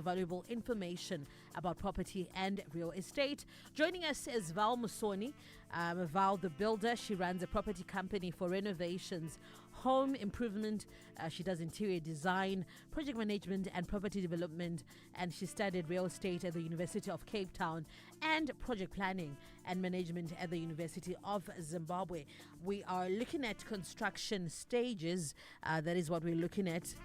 valuable information about property and real estate. Joining us is Val Musoni. Val, the builder. She runs a property company for renovations, home improvement. She does interior design, project management, and property development. And she studied real estate at the University of Cape Town and project planning and management at the University of Zimbabwe. We are looking at construction stages. That is what we're looking at.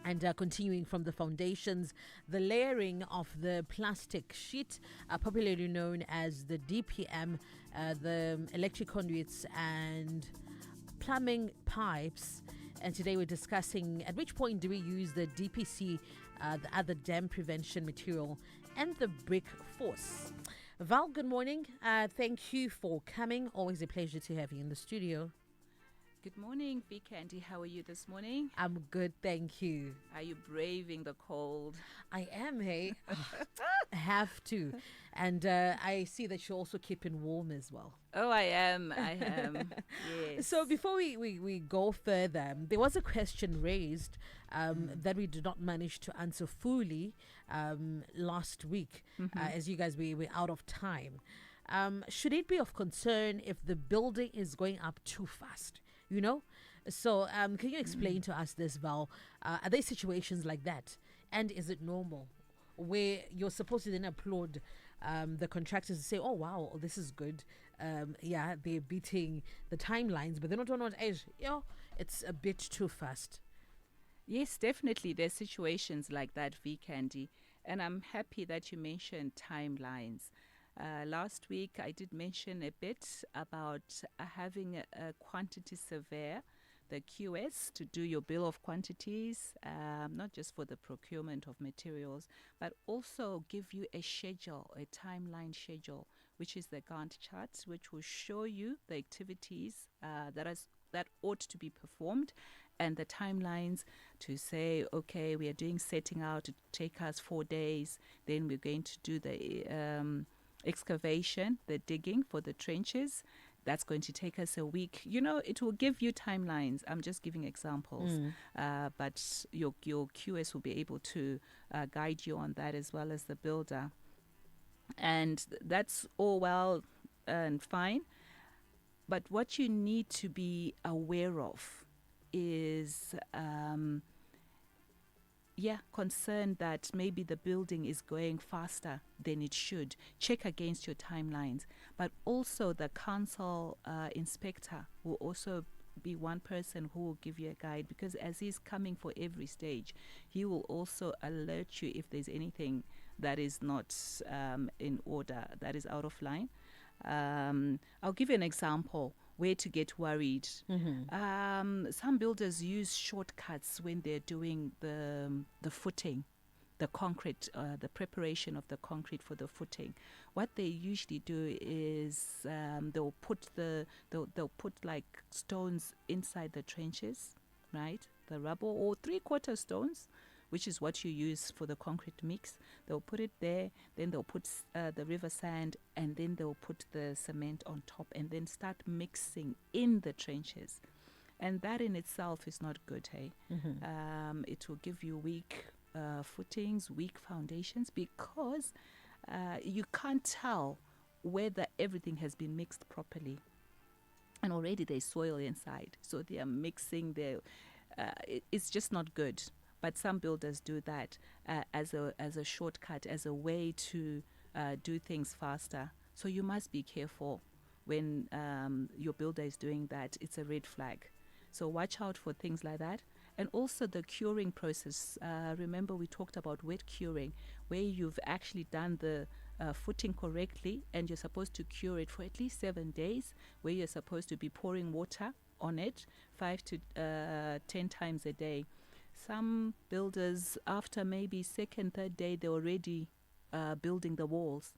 And continuing from the foundations, the layering of the plastic sheet, popularly known as the DPM, the electric conduits and plumbing pipes. And today we're discussing at which point do we use the DPC, the other dam prevention material, and the brick force. Val, good morning. Thank you for coming. Always a pleasure to have you in the studio. Good morning, V Candy. How are you this morning? I'm good, thank you. Are you braving the cold? I am, hey. I have to. And I see that you're also keeping warm as well. Oh, I am. Yes. So before we go further, there was a question raised that we did not manage to answer fully last week. As you guys, we were out of time. Should it be of concern if the building is going up too fast? You know? So can you explain to us this, Val? Are there situations like that? And is it normal? Where you're supposed to then applaud the contractors and say, oh, wow, this is good. Yeah, they're beating the timelines, but they're not on what edge. It's a bit too fast. Yes, definitely. There's situations like that, V Candy. And I'm happy that you mentioned timelines. Last week, I did mention a bit about having a quantity surveyor, the QS, to do your bill of quantities, not just for the procurement of materials, but also give you a schedule, a timeline schedule, which is the Gantt chart, which will show you the activities that ought to be performed and the timelines to say, okay, we are doing setting out to take us 4 days, then we're going to do the excavation, the digging for the trenches. That's going to take us a week. You know, it will give you timelines. I'm just giving examples. But your QS will be able to guide you on that as well as the builder. And that's all well and fine. But what you need to be aware of is concerned that maybe the building is going faster than it should. Check against your timelines. But also the council inspector will also be one person who will give you a guide, because as he's coming for every stage, he will also alert you if there's anything that is not in order, that is out of line. I'll give you an example where to get worried. Some builders use shortcuts when they're doing the footing, the concrete, the preparation of the concrete for the footing. What they usually do is they'll put like stones inside the trenches, right? The rubble or 3/4 stones, which is what you use for the concrete mix. They'll put it there, then they'll put the river sand, and then they'll put the cement on top and then start mixing in the trenches. And that in itself is not good, hey? It will give you weak footings, weak foundations, because you can't tell whether everything has been mixed properly. And already there's soil inside, so they are mixing there. It's just not good. But some builders do that as a shortcut, as a way to do things faster. So you must be careful when your builder is doing that. It's a red flag. So watch out for things like that. And also the curing process. Remember we talked about wet curing, where you've actually done the footing correctly and you're supposed to cure it for at least 7 days, where you're supposed to be pouring water on it 5 to 10 times a day. Some builders, after maybe second, third day, they're already building the walls.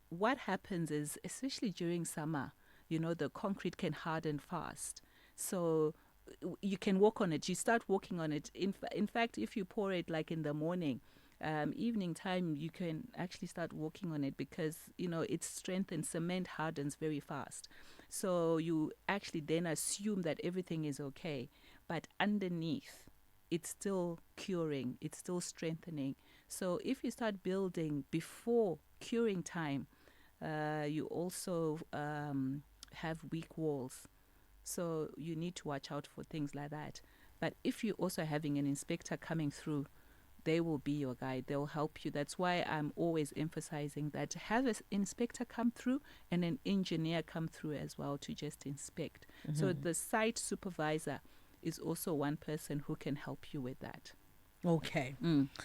What happens is, especially during summer, the concrete can harden fast. So you can walk on it. You start walking on it. In fact, if you pour it like in the morning, evening time, you can actually start walking on it because, its strength and cement hardens very fast. So you actually then assume that everything is okay. But underneath, it's still curing, it's still strengthening. So if you start building before curing time, you also have weak walls. So you need to watch out for things like that. But if you're also having an inspector coming through, they will be your guide. They'll help you. That's why I'm always emphasizing that have an inspector come through and an engineer come through as well to just inspect. So the site supervisor is also one person who can help you with that. Okay.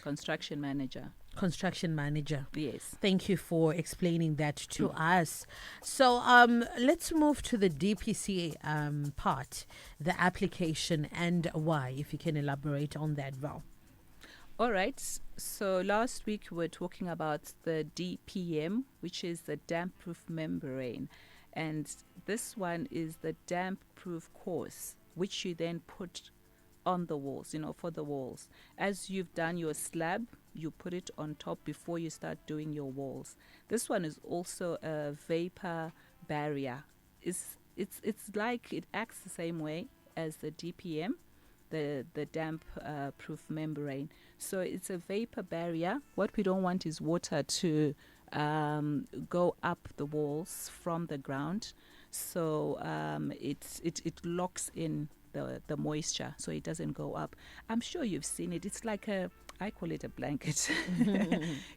Construction manager. Construction manager. Yes. Thank you for explaining that to us. So let's move to the DPC part, the application and why, if you can elaborate on that, Val. All right. So last week we were talking about the DPM, which is the damp-proof membrane. And this one is the damp-proof course, which you then put on the walls, for the walls. As you've done your slab, you put it on top before you start doing your walls. This one is also a vapor barrier. It's like it acts the same way as the DPM, the damp proof membrane. So it's a vapor barrier. What we don't want is water to go up the walls from the ground. So it locks in the moisture so it doesn't go up. I'm sure you've seen it. It's like I call it a blanket.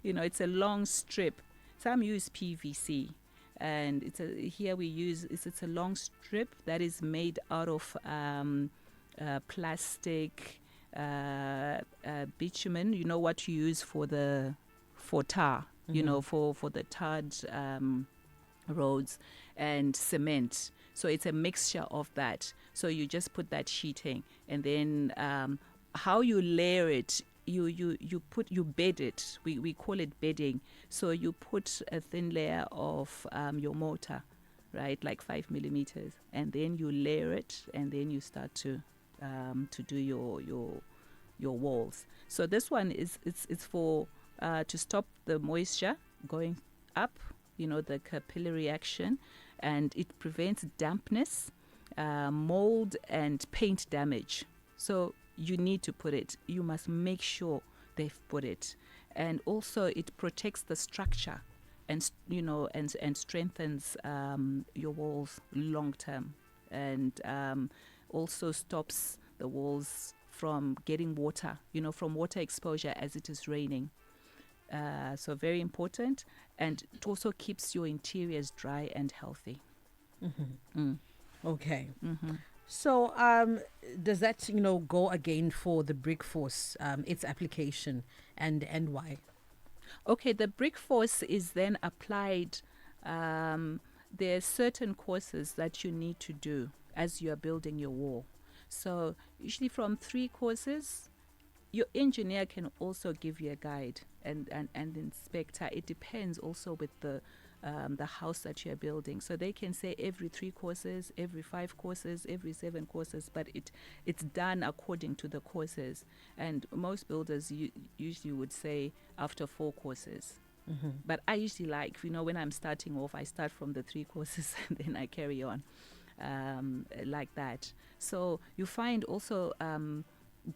It's a long strip. Some use PVC, and it's a long strip that is made out of plastic, bitumen. You know what you use for tar. For the tarred roads, and cement. So it's a mixture of that. So you just put that sheeting, and then how you layer it, you bed it. We call it bedding. So you put a thin layer of your mortar, right, like 5 millimeters, and then you layer it, and then you start to do your walls. So this one it's for to stop the moisture going up, the capillary action, and it prevents dampness, mold, and paint damage. So you need to put it. You must make sure they've put it. And also it protects the structure and strengthens your walls long term, and also stops the walls from getting water, from water exposure as it is raining. So very important, and it also keeps your interiors dry and healthy. Okay. So does that go again for the brick force, its application, and why? Okay, the brick force is then applied. There are certain courses that you need to do as you are building your wall. So usually from 3 courses, your engineer can also give you a guide and inspector. It depends also with the house that you're building. So they can say every 3 courses, every 5 courses, every 7 courses, but it's done according to the courses. And most builders usually would say after 4 courses. But I usually like, when I'm starting off, I start from the 3 courses and then I carry on like that. So you find also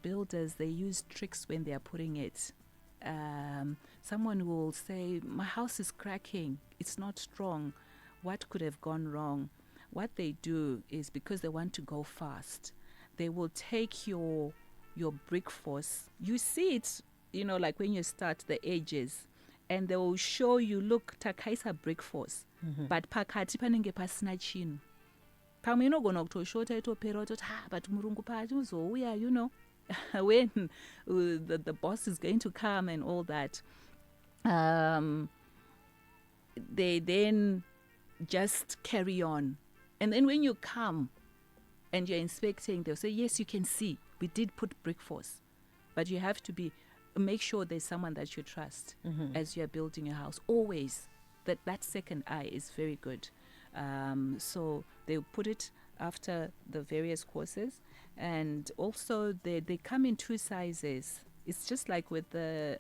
builders, they use tricks when they are putting it. Someone will say, my house is cracking, it's not strong, what could have gone wrong? What they do is, because they want to go fast, they will take your brick force. You see it, like when you start the edges, and they will show you, look, takaisa brick force, but pakati panenge pasina chinhu. Pamwe inogona kutoshota itopera utoti but murungu pati uzouya, when the boss is going to come and all that. They then just carry on. And then when you come and you're inspecting, they'll say, yes, you can see, we did put brick force. But you have to make sure there's someone that you trust as you're building your house. Always. That second eye is very good. So they put it after the various courses. And also they come in 2 sizes. It's just like with the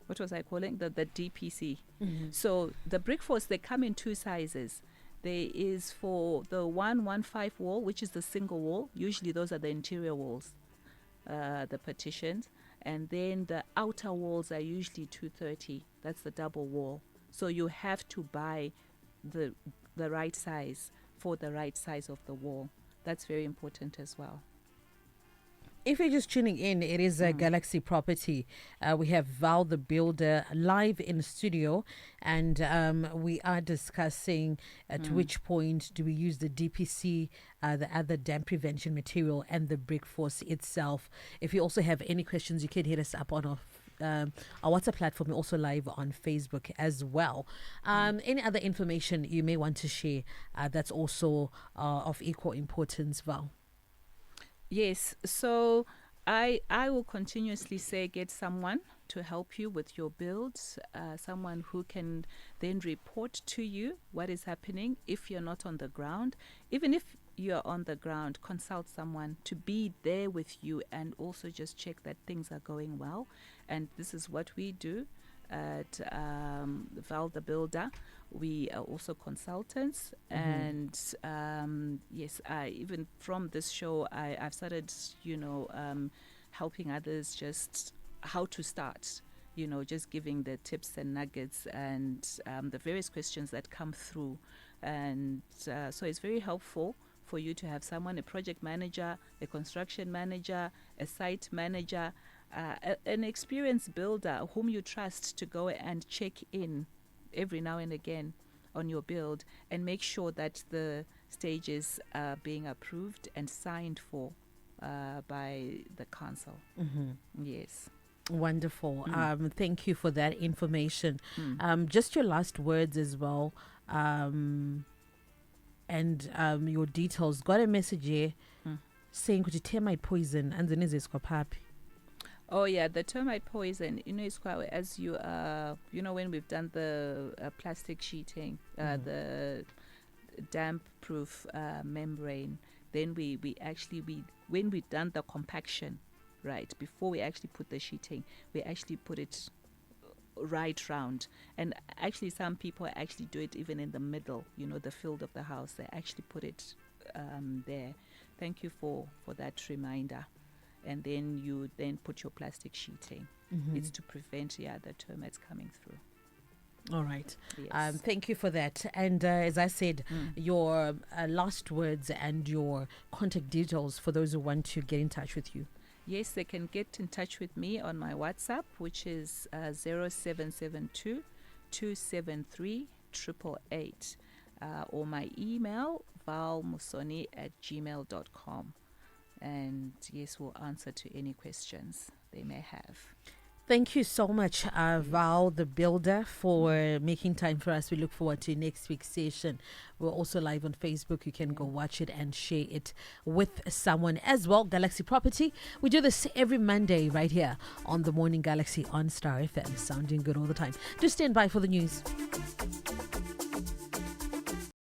what was I calling the DPC. So the brick force, they come in 2 sizes. There is for the 115 wall, which is the single wall. Usually those are the interior walls, the partitions. And then the outer walls are usually 230. That's the double wall. So you have to buy the right size for the right size of the wall. That's very important as well. If you're just tuning in, it is a Galaxy Property. We have Val the Builder live in studio, and we are discussing at which point do we use the DPC, the other damp prevention material, and the brick force itself. If you also have any questions, you can hit us up on our WhatsApp platform. We're also live on Facebook as well. Any other information you may want to share that's also of equal importance, Val? Yes, so I will continuously say get someone to help you with your builds, someone who can then report to you what is happening if you're not on the ground. Even if you're on the ground, consult someone to be there with you and also just check that things are going well. And this is what we do at Val the Builder. We are also consultants, and yes, even from this show, I've started, helping others just how to start, just giving the tips and nuggets and the various questions that come through. And so it's very helpful for you to have someone, a project manager, a construction manager, a site manager, an experienced builder whom you trust to go and check in every now and again on your build and make sure that the stages are being approved and signed for by the council. Yes. Wonderful. Thank you for that information. Just your last words as well, and your details. Got a message here saying could you termite poison and then is it happy? Oh yeah, the termite poison, it's quite, as you when we've done the plastic sheeting, the damp proof membrane, then we when we've done the compaction, right, before we actually put the sheeting, we actually put it right round. And actually some people actually do it even in the middle, the field of the house, they actually put it there. Thank you for that reminder. And then you then put your plastic sheeting. It's to prevent the termites coming through. All right. Yes. Thank you for that. And as I said, your last words and your contact details for those who want to get in touch with you. Yes, they can get in touch with me on my WhatsApp, which is 0772 273 888, or my email, valmusoni@gmail.com. And yes, we'll answer to any questions they may have. Thank you so much, Val the Builder, for making time for us. We look forward to next week's session. We're also live on Facebook. You can go watch it and share it with someone as well. Galaxy Property. We do this every Monday right here on the Morning Galaxy on Star FM. Sounding good all the time. Just stand by for the news.